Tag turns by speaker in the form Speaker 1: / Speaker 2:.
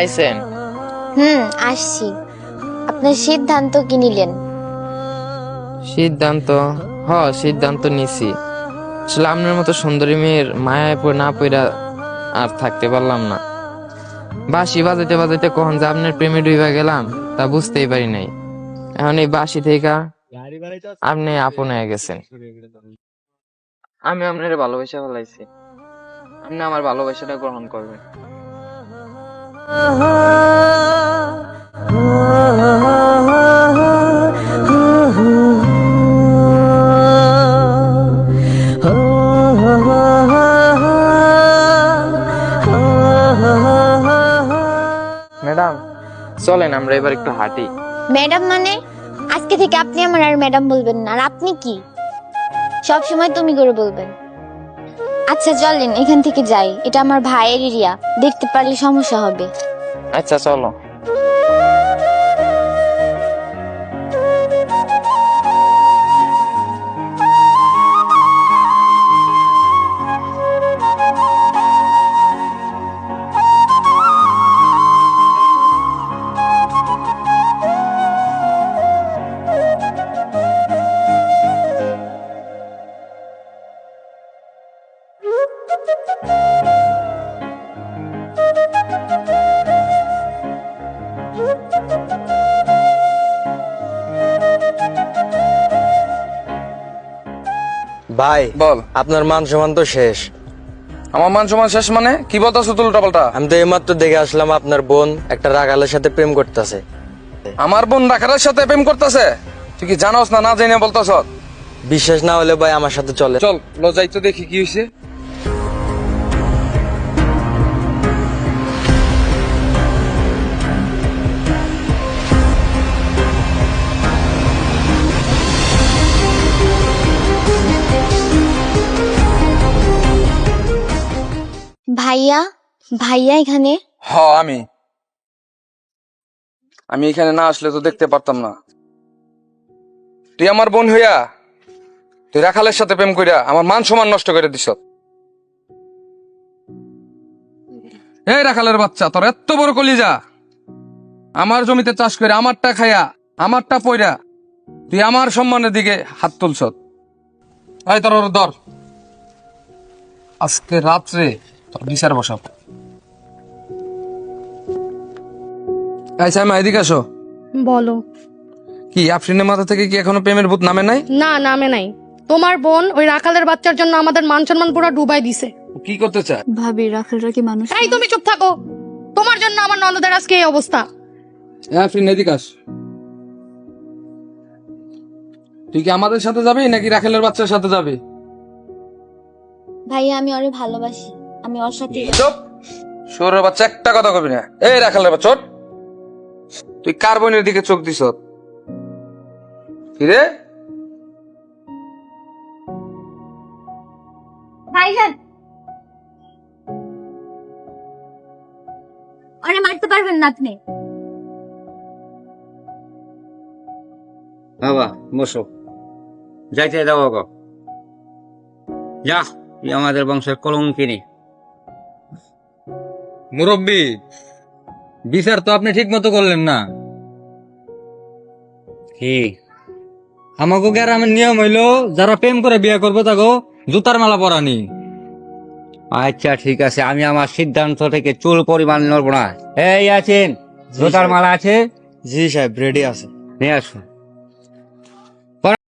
Speaker 1: আইছেন?
Speaker 2: আসছি। আপনার সিদ্ধান্ত কি নিলেন?
Speaker 1: সিদ্ধান্ত নিছি। আসলে আপনার মতো সুন্দরী মেয়ের মায়ায় না পইরা আর থাকতে পারলাম না। বাঁশি বাজাইতে বাজাইতে কখন যে আপনার প্রেমে ডুইবা গেলাম তা বুঝতেই পারি নাই। এখন এই বাঁশি থেকে আপনি আপন হয়ে গেছেন। আমি আপনার ভালোবাসা ফেলাইছি, আপনি আমার ভালোবাসাটা গ্রহণ করবেন। ম্যাডাম চলেন আমরা এবার একটু হাঁটি।
Speaker 2: ম্যাডাম মানে? আজকে থেকে আপনি আমার আর ম্যাডাম বলবেন না। আর আপনি কি সব সময় তুমি করে বলবেন? আচ্ছা চলেন এখান থেকে যাই, এটা আমার ভাইয়ের এরিয়া, দেখতে পারলে সমস্যা হবে।
Speaker 1: আচ্ছা চলো।
Speaker 3: ভাই
Speaker 4: বল।
Speaker 3: আপনার মান সম্মান তো শেষ।
Speaker 4: আমার মান সম্মান শেষ মানে কি বলতেছো তুই উল্টাপাল্টা?
Speaker 3: আমি তো এইমাত্র দেখে আসলাম আপনার বোন একটা রাগালের সাথে প্রেম করতেছে।
Speaker 4: আমার বোন ডাকারের সাথে প্রেম করতেছে? তুই কি জানোস না জেনে বলতেছ?
Speaker 3: বিশ্বাস না হলে ভাই আমার সাথে চলে।
Speaker 4: চল লজাই তো দেখি কি হয়েছে।
Speaker 2: ভাইয়া, ভাইয়া এখানে?
Speaker 4: হ আমি এখানে না আসলে তো দেখতে পারতাম না। তুই আমার বোন হইয়া তুই রাখালের সাথে প্রেম কইরা আমার মান সম্মান নষ্ট করে দিস। এই রাখালের বাচ্চা, তোর এত বড় কলিজা, আমার জমিতে চাষ করে আমারটা খাইয়া আমারটা পয়রা তুই আমার সম্মানের দিকে হাত তুলছ। এই তোর ধর, আজকে রাত্রে তোর বিচার বসাব। এই সাইমা এদিকে আসো।
Speaker 5: বলো।
Speaker 4: কি আফরিনের মাথা থেকে কি এখনো প্রেমের ভূত নামে নাই?
Speaker 5: না, নামে নাই। তোমার বোন ওই রাখালের বাচ্চার জন্য আমাদের মান সম্মান পুরো ডুবাই দিছে।
Speaker 4: কি করতে চায়?
Speaker 6: ভাবি রাখালরা কি মানুষ?
Speaker 5: এই তুমি চুপ থাকো, তোমার জন্য আমার ননদের আজকে এই অবস্থা।
Speaker 4: আফরিন এদিকে আস। তুই কি আমাদের সাথে যাবি নাকি রাখালের বাচ্চার সাথে যাবি?
Speaker 2: ভাইয়া আমি ওরে ভালোবাসি, আমি ওর সাথে।
Speaker 4: চুপ, শোরের বাচ্চা একটা কথা কবি না। এই রাখালের বাচ্চা ওঠ। তুই কার বোনের দিকে চোখ দিস? কি রে?
Speaker 2: ভাইজান ওরে মারতে পারবেন না আপনি।
Speaker 7: বাবা বসো, যাইতে দাও গো, যা, তুই আমাদের বংশের কলঙ্কিনী। মুরব্বী, বিচার তো আপনি ঠিক মতো করলেন না। কি আমাকে গ্রামের নিয়ম হইলো যারা প্রেম করে বিয়ে করবো তাকে জুতার মালা পরানি। আচ্ছা ঠিক আছে, আমি আমার সিদ্ধান্ত থেকে চুল পরিমাণ নড়বো না। এই আছেন, জুতার মালা আছে?
Speaker 3: জি সাহেব রেডি আছে।
Speaker 7: নিয়ে আসুন।